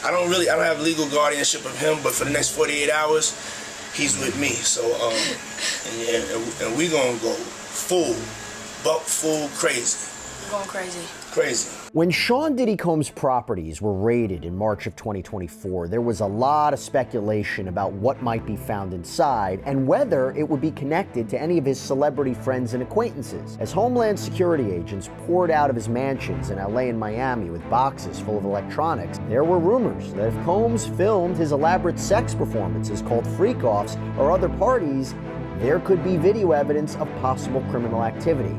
I don't have legal guardianship of him, but for the next 48 hours, he's with me. So, and we gonna go full crazy. We're going crazy. Crazy. When Sean Diddy Combs' properties were raided in March of 2024, there was a lot of speculation about what might be found inside and whether it would be connected to any of his celebrity friends and acquaintances. As Homeland Security agents poured out of his mansions in LA and Miami with boxes full of electronics, there were rumors that if Combs filmed his elaborate sex performances called freak-offs or other parties, there could be video evidence of possible criminal activity.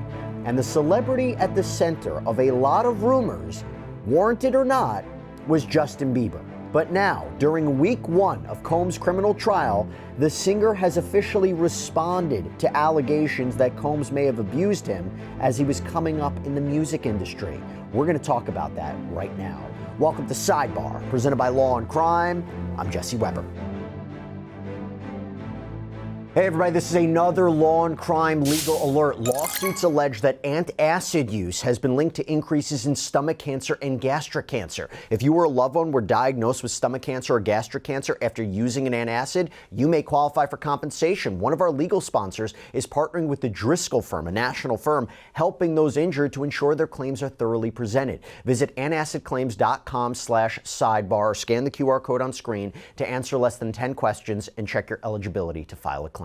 And the celebrity at the center of a lot of rumors, warranted or not, was Justin Bieber. But now, during week 1 of Combs' criminal trial, the singer has officially responded to allegations that Combs may have abused him as he was coming up in the music industry. We're going to talk about that right now. Welcome to Sidebar, presented by Law&Crime. I'm Jesse Weber. Hey everybody, this is another Law&Crime legal alert. Lawsuits allege that antacid use has been linked to increases in stomach cancer and gastric cancer. If you or a loved one were diagnosed with stomach cancer or gastric cancer after using an antacid, you may qualify for compensation. One of our legal sponsors is partnering with the Driscoll firm, a national firm, helping those injured to ensure their claims are thoroughly presented. Visit antacidclaims.com/sidebar or scan the QR code on screen to answer less than 10 questions and check your eligibility to file a claim.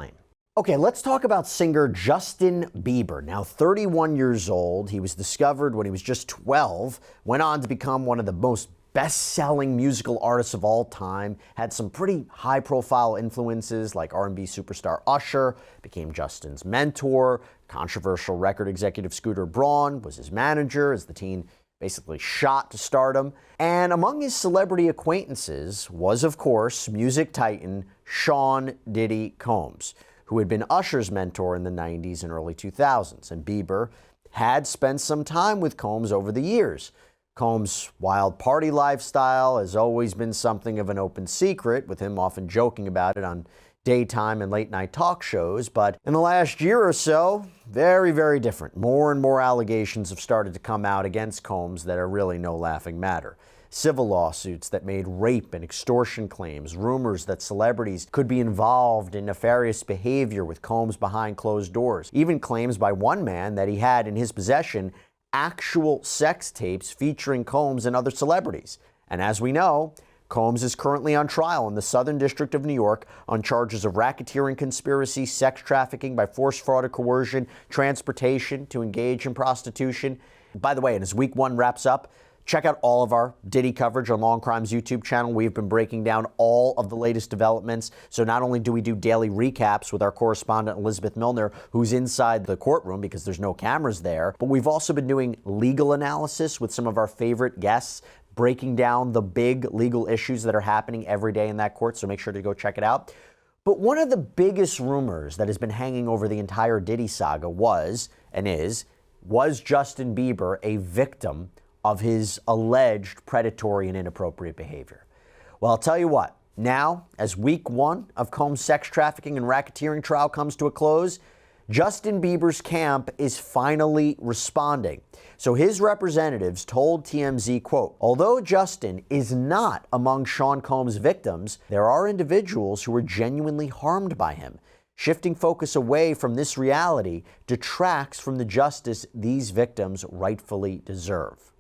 Okay, let's talk about singer Justin Bieber. Now 31 years old, he was discovered when he was just 12, went on to become one of the most best-selling musical artists of all time, had some pretty high-profile influences like R&B superstar Usher, became Justin's mentor, controversial record executive Scooter Braun was his manager as the teen basically shot to stardom. And among his celebrity acquaintances was, of course, music titan Sean Diddy Combs, who had been Usher's mentor in the 90s and early 2000s. And Bieber had spent some time with Combs over the years. Combs' wild party lifestyle has always been something of an open secret, with him often joking about it on daytime and late-night talk shows. But in the last year or so, very, very different. More and more allegations have started to come out against Combs that are really no laughing matter. Civil lawsuits that made rape and extortion claims, rumors that celebrities could be involved in nefarious behavior with Combs behind closed doors, even claims by one man that he had in his possession actual sex tapes featuring Combs and other celebrities. And as we know, Combs is currently on trial in the Southern District of New York on charges of racketeering conspiracy, sex trafficking by force, fraud, or coercion, transportation to engage in prostitution. By the way, and as week 1 wraps up, check out all of our Diddy coverage on Law&Crime's YouTube channel. We've been breaking down all of the latest developments. So not only do we do daily recaps with our correspondent Elizabeth Milner, who's inside the courtroom because there's no cameras there, but we've also been doing legal analysis with some of our favorite guests, breaking down the big legal issues that are happening every day in that court. So make sure to go check it out. But one of the biggest rumors that has been hanging over the entire Diddy saga was Justin Bieber a victim of his alleged predatory and inappropriate behavior? Well, I'll tell you what, now, as week 1 of Combs' sex trafficking and racketeering trial comes to a close, Justin Bieber's camp is finally responding. So his representatives told TMZ, quote, although Justin is not among Sean Combs' victims, there are individuals who were genuinely harmed by him. Shifting focus away from this reality detracts from the justice these victims rightfully deserve.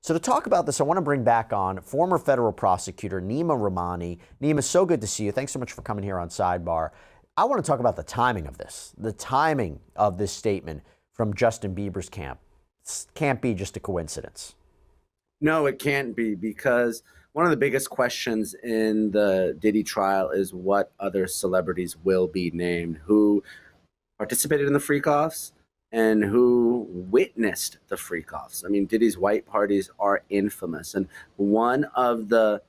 So to talk about this, I want to bring back on former federal prosecutor Neama Rahmani. Neama, so good to see you. Thanks so much for coming here on Sidebar. I want to talk about the timing of this statement from Justin Bieber's camp. This can't be just a coincidence. No, it can't be, because one of the biggest questions in the Diddy trial is what other celebrities will be named, who participated in the freak-offs, and who witnessed the freak-offs. I mean, Diddy's white parties are infamous. And one of the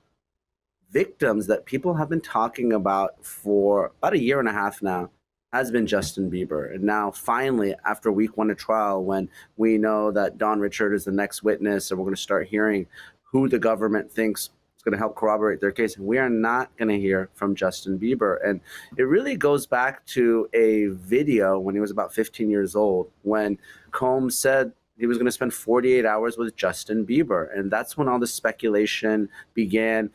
victims that people have been talking about for about a year and a half now has been Justin Bieber. And now, finally, after week 1 of trial, when we know that Don Richard is the next witness, and we're going to start hearing who the government thinks going to help corroborate their case, and we are not going to hear from Justin Bieber. And it really goes back to a video when he was about 15 years old, when Combs said he was going to spend 48 hours with Justin Bieber. And that's when all the speculation began.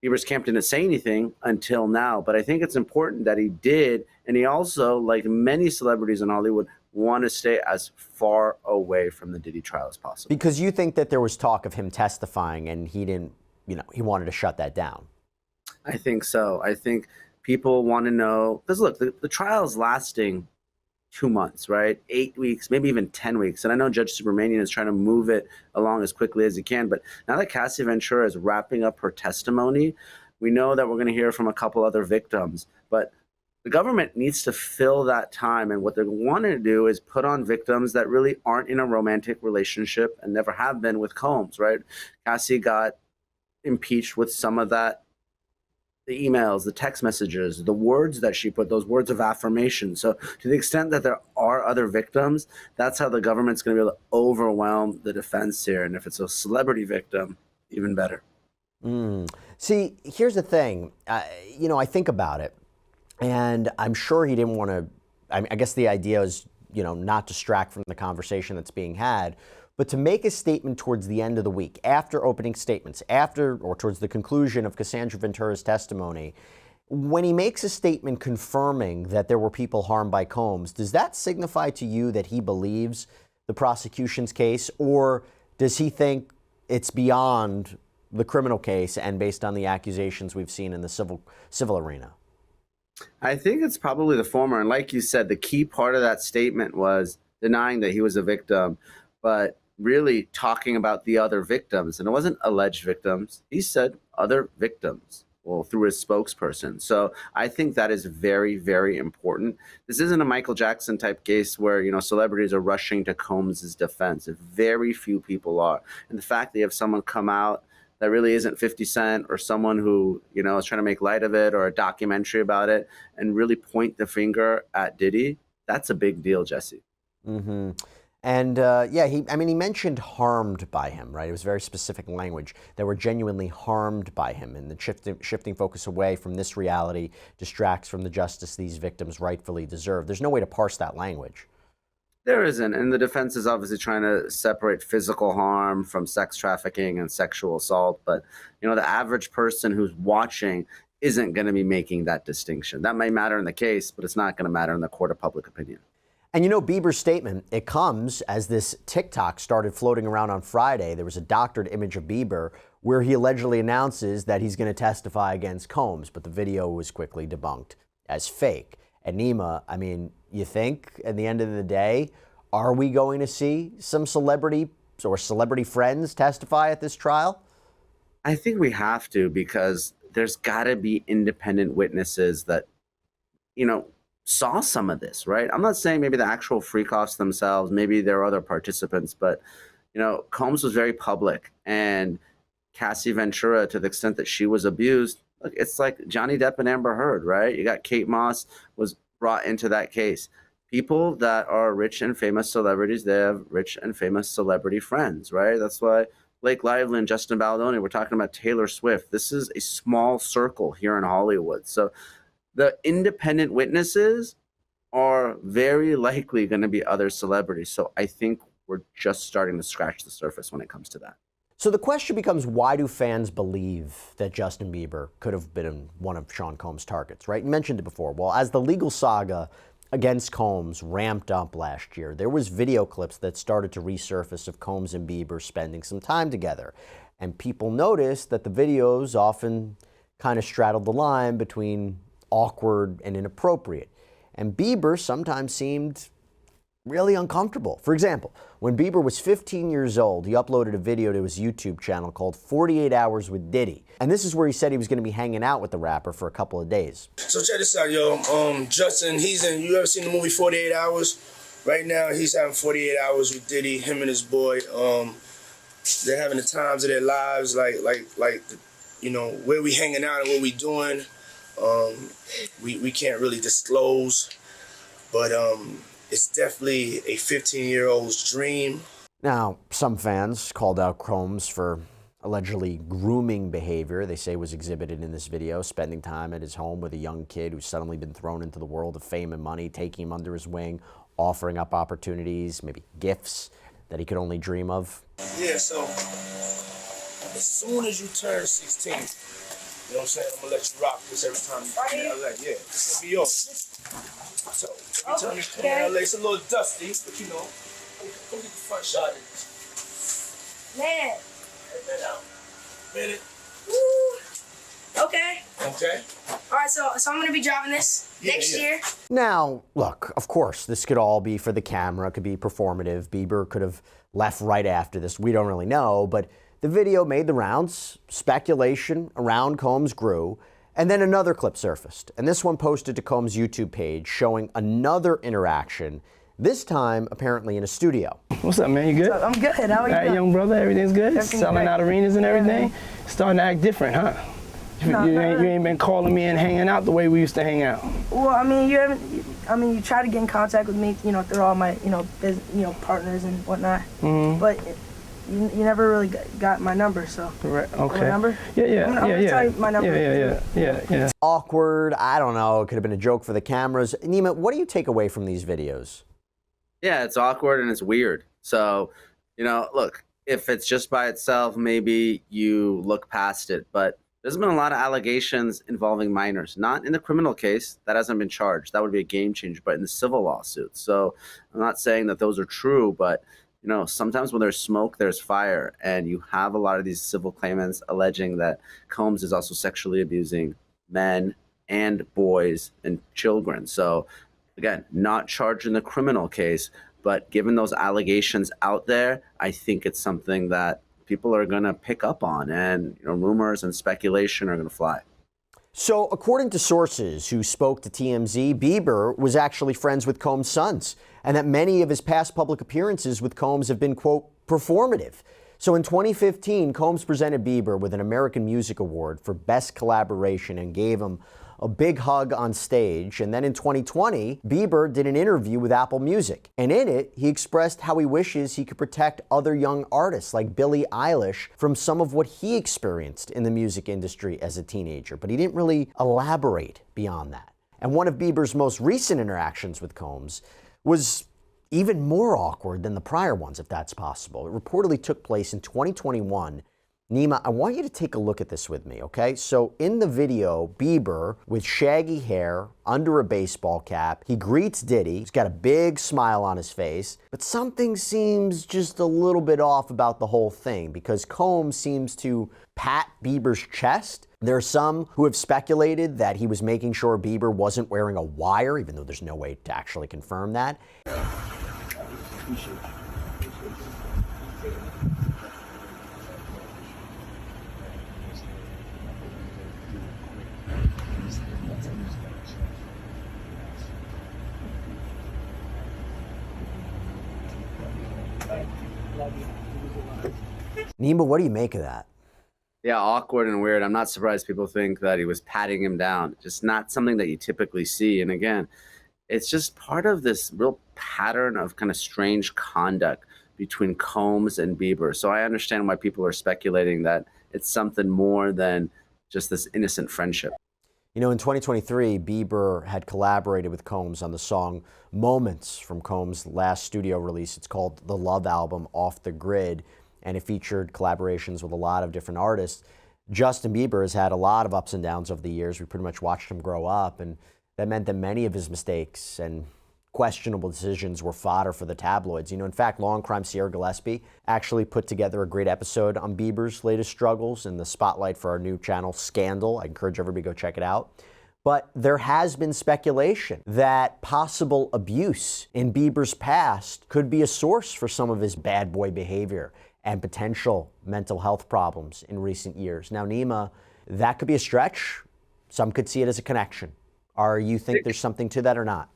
Bieber's camp didn't say anything until now, but I think it's important that he did. And he also, like many celebrities in Hollywood, want to stay as far away from the Diddy trial as possible. Because you think that there was talk of him testifying and he didn't, he wanted to shut that down. I think so. I think people want to know, because look, the trial's lasting 2 months, right? 8 weeks, maybe even 10 weeks. And I know Judge Subramanian is trying to move it along as quickly as he can. But now that Cassie Ventura is wrapping up her testimony, we know that we're going to hear from a couple other victims. But the government needs to fill that time. And what they're wanting to do is put on victims that really aren't in a romantic relationship and never have been with Combs, right? Cassie got impeached with some of that, the emails, the text messages, the words that she put, those words of affirmation. So to the extent that there are other victims, that's how the government's going to be able to overwhelm the defense here. And if it's a celebrity victim, even better. See, here's the thing. I think about it, and I'm sure he didn't want to, I guess the idea is, not distract from the conversation that's being had, but to make a statement towards the end of the week, after opening statements, or towards the conclusion of Cassandra Ventura's testimony, when he makes a statement confirming that there were people harmed by Combs, does that signify to you that he believes the prosecution's case, or does he think it's beyond the criminal case and based on the accusations we've seen in the civil arena? I think it's probably the former. And like you said, the key part of that statement was denying that he was a victim, but really talking about the other victims. And it wasn't alleged victims. He said other victims, well, through his spokesperson. So I think that is very, very important. This isn't a Michael Jackson type case where, celebrities are rushing to Combs' defense. Very few people are. And the fact that you have someone come out that really isn't 50 Cent or someone who, is trying to make light of it, or a documentary about it and really point the finger at Diddy, that's a big deal, Jesse. Mm-hmm. And he mentioned harmed by him, right? It was very specific language. They were genuinely harmed by him, and the shifting focus away from this reality distracts from the justice these victims rightfully deserve. There's no way to parse that language. There isn't, and the defense is obviously trying to separate physical harm from sex trafficking and sexual assault, but the average person who's watching isn't going to be making that distinction. That may matter in the case, but it's not going to matter in the court of public opinion. And Bieber's statement, it comes as this TikTok started floating around on Friday. There was a doctored image of Bieber where he allegedly announces that he's going to testify against Combs, but the video was quickly debunked as fake. And Neama, you think at the end of the day, are we going to see some celebrity or celebrity friends testify at this trial? I think we have to, because there's got to be independent witnesses that, saw some of this, right? I'm not saying maybe the actual freak-offs themselves, maybe there are other participants, but, Combs was very public, and Cassie Ventura, to the extent that she was abused, look, it's like Johnny Depp and Amber Heard, right? You got Kate Moss was brought into that case. People that are rich and famous celebrities, they have rich and famous celebrity friends, right? That's why Blake Lively and Justin Baldoni, we're talking about Taylor Swift. This is a small circle here in Hollywood. So the independent witnesses are very likely going to be other celebrities. So I think we're just starting to scratch the surface when it comes to that. So the question becomes, why do fans believe that Justin Bieber could have been one of Sean Combs' targets, right? You mentioned it before. Well, as the legal saga against Combs ramped up last year, there was video clips that started to resurface of Combs and Bieber spending some time together. And people noticed that the videos often kind of straddled the line between awkward and inappropriate. And Bieber sometimes seemed really uncomfortable. For example, when Bieber was 15 years old, he uploaded a video to his YouTube channel called 48 Hours with Diddy. And this is where he said he was going to be hanging out with the rapper for a couple of days. So check this out, yo. Justin, you ever seen the movie 48 Hours? Right now, he's having 48 hours with Diddy, him and his boy. They're having the times of their lives, like where we hanging out and what we doing. We can't really disclose, but it's definitely a 15-year-old's dream. Now, some fans called out Combs for allegedly grooming behavior they say was exhibited in this video, spending time at his home with a young kid who's suddenly been thrown into the world of fame and money, taking him under his wing, offering up opportunities, maybe gifts. that he could only dream of? Yeah, so as soon as you turn 16, you know what I'm saying? I'm gonna let you rock this every time you come to LA. Yeah, it's gonna be yours. So every time you come to LA, it's a little dusty, but you know, go get the front shot of this. Man. Head that out. Minute. Woo. Okay. Okay. All right, so I'm gonna be driving this next year. Now, look, of course, this could all be for the camera. It could be performative. Bieber could have left right after this. We don't really know, but the video made the rounds. Speculation around Combs grew. And then another clip surfaced. And this one posted to Combs' YouTube page showing another interaction, this time apparently in a studio. What's up, man? You good? I'm good. How are you? All right, young brother, everything's good? Everything's Selling great. out arenas and everything? Starting to act different, huh? You ain't been calling me and hanging out the way we used to hang out. Well, I mean, you try to get in contact with me, you know, through all my, partners and whatnot. Mm-hmm. But you never really got my number, so. Right, okay. My number? Yeah. I'm gonna tell you my number. Yeah. Awkward, I don't know, it could have been a joke for the cameras. Neama, what do you take away from these videos? Yeah, it's awkward and it's weird. So, look, if it's just by itself, maybe you look past it. But there's been a lot of allegations involving minors, not in the criminal case. That hasn't been charged. That would be a game changer, but in the civil lawsuits. So I'm not saying that those are true, but sometimes when there's smoke, there's fire. And you have a lot of these civil claimants alleging that Combs is also sexually abusing men and boys and children. So again, not charged in the criminal case, but given those allegations out there, I think it's something that people are going to pick up on, and rumors and speculation are going to fly. So according to sources who spoke to TMZ, Bieber was actually friends with Combs' sons, and that many of his past public appearances with Combs have been, quote, performative. So in 2015, Combs presented Bieber with an American Music Award for Best Collaboration and gave him a big hug on stage. And then in 2020, Bieber did an interview with Apple Music. And in it, he expressed how he wishes he could protect other young artists like Billie Eilish from some of what he experienced in the music industry as a teenager. But he didn't really elaborate beyond that. And one of Bieber's most recent interactions with Combs was even more awkward than the prior ones, if that's possible. It reportedly took place in 2021. Neama, I want you to take a look at this with me, okay? So in the video, Bieber, with shaggy hair, under a baseball cap, he greets Diddy. He's got a big smile on his face, but something seems just a little bit off about the whole thing because Combs seems to pat Bieber's chest. There are some who have speculated that he was making sure Bieber wasn't wearing a wire, even though there's no way to actually confirm that. Neama, what do you make of that? Yeah, awkward and weird. I'm not surprised people think that he was patting him down. Just not something that you typically see. And again, it's just part of this real pattern of kind of strange conduct between Combs and Bieber. So I understand why people are speculating that it's something more than just this innocent friendship. In 2023, Bieber had collaborated with Combs on the song Moments from Combs' last studio release. It's called The Love Album, Off the Grid, and it featured collaborations with a lot of different artists. Justin Bieber has had a lot of ups and downs over the years. We pretty much watched him grow up, and that meant that many of his mistakes and questionable decisions were fodder for the tabloids. In fact, Law&Crime Sierra Gillespie actually put together a great episode on Bieber's latest struggles in the spotlight for our new channel, Scandal. I encourage everybody to go check it out. But there has been speculation that possible abuse in Bieber's past could be a source for some of his bad boy behavior and potential mental health problems in recent years. Now, Neama, that could be a stretch. Some could see it as a connection. Are you think there's something to that or not?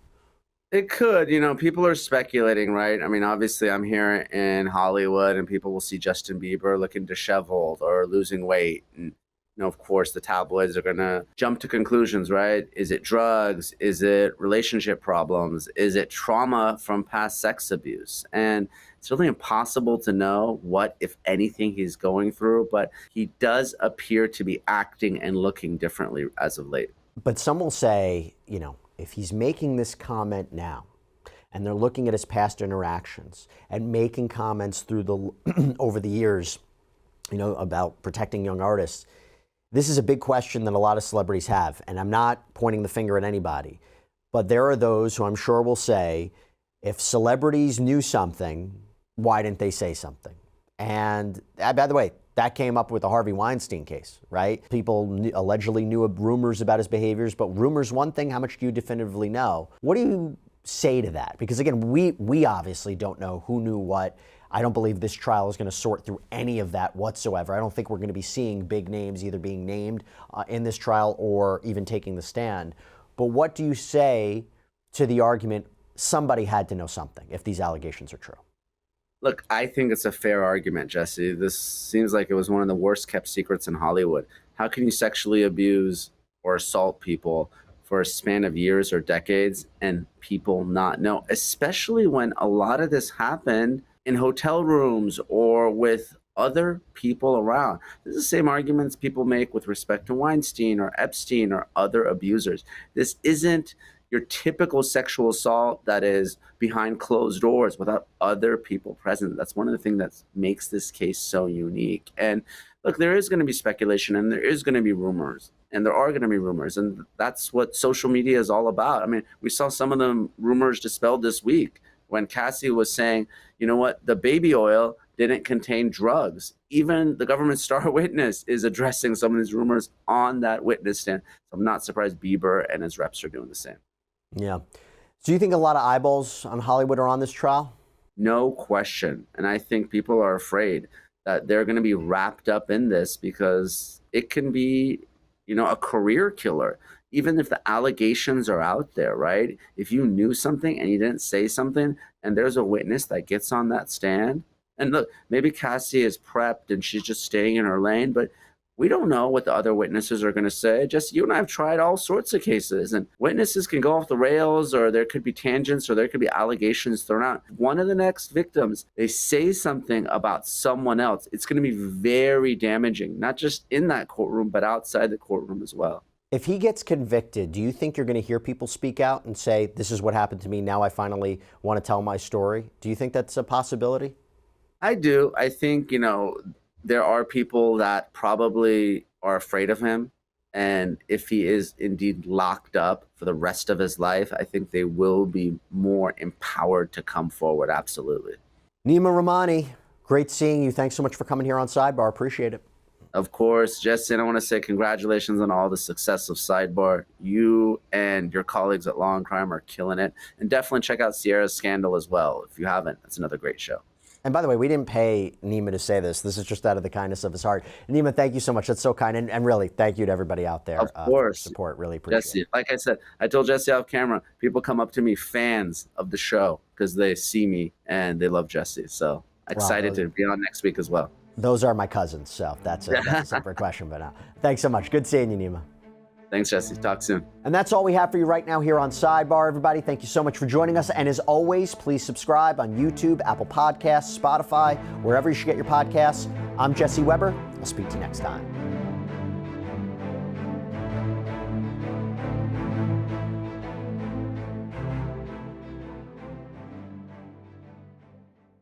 It could. People are speculating, right? I mean, obviously, I'm here in Hollywood, and people will see Justin Bieber looking disheveled or losing weight. And, of course, the tabloids are going to jump to conclusions, right? Is it drugs? Is it relationship problems? Is it trauma from past sex abuse? And it's really impossible to know what, if anything, he's going through, but he does appear to be acting and looking differently as of late. But some will say, if he's making this comment now, and they're looking at his past interactions and making comments through the over the years, you know, about protecting young artists. This is a big question that a lot of celebrities have, and I'm not pointing the finger at anybody, but there are those who I'm sure will say, if celebrities knew something, why didn't they say something? And by the way, that came up with the Harvey Weinstein case, right? People allegedly knew rumors about his behaviors, but rumors one thing, how much do you definitively know? What do you say to that? Because again, we obviously don't know who knew what. I don't believe this trial is going to sort through any of that whatsoever. I don't think we're going to be seeing big names either being named in this trial or even taking the stand. But what do you say to the argument somebody had to know something if these allegations are true? Look, I think it's a fair argument, Jesse. This seems like it was one of the worst kept secrets in Hollywood. How can you sexually abuse or assault people for a span of years or decades and people not know? Especially when a lot of this happened in hotel rooms or with other people around. This is the same arguments people make with respect to Weinstein or Epstein or other abusers. This isn't your typical sexual assault that is behind closed doors without other people present. That's one of the things that makes this case so unique. And look, there is going to be speculation and there is going to be rumors and there are going to be rumors. And that's what social media is all about. I mean, we saw some of the rumors dispelled this week when Cassie was saying, you know what, the baby oil didn't contain drugs. Even the government star witness is addressing some of these rumors on that witness stand. So I'm not surprised Bieber and his reps are doing the same. Yeah. So you think a lot of eyeballs on Hollywood are on this trial? No question. And I think people are afraid that they're going to be wrapped up in this because it can be, you know, a career killer. Even if the allegations are out there, right? If you knew something and you didn't say something and there's a witness that gets on that stand, and look, maybe Cassie is prepped and she's just staying in her lane, but we don't know what the other witnesses are going to say. Just you and I have tried all sorts of cases, and witnesses can go off the rails, or there could be tangents, or there could be allegations thrown out. One of the next victims, they say something about someone else. It's going to be very damaging, not just in that courtroom, but outside the courtroom as well. If he gets convicted, do you think you're going to hear people speak out and say, this is what happened to me, now I finally want to tell my story? Do you think that's a possibility? I do. I think, you know, there are people that probably are afraid of him. And if he is indeed locked up for the rest of his life, I think they will be more empowered to come forward. Absolutely. Neama Rahmani, great seeing you. Thanks so much for coming here on Sidebar. Appreciate it. Of course, Jesse, and I want to say congratulations on all the success of Sidebar. You and your colleagues at Law&Crime are killing it. And definitely check out Sierra's Scandal as well. If you haven't, it's another great show. And by the way, we didn't pay Neama to say this. This is just out of the kindness of his heart. Neama, thank you so much. That's so kind. And really, thank you to everybody out there of course. For support. Really appreciate Jesse, it. like I said, I told Jesse off camera, people come up to me, fans of the show, because they see me and they love Jesse. So excited to be on next week as well. Those are my cousins, so that's a separate question. But thanks so much. Good seeing you, Neama. Thanks, Jesse. Talk soon. And that's all we have for you right now here on Sidebar, everybody. Thank you so much for joining us. And as always, please subscribe on YouTube, Apple Podcasts, Spotify, wherever you should get your podcasts. I'm Jesse Weber. I'll speak to you next time.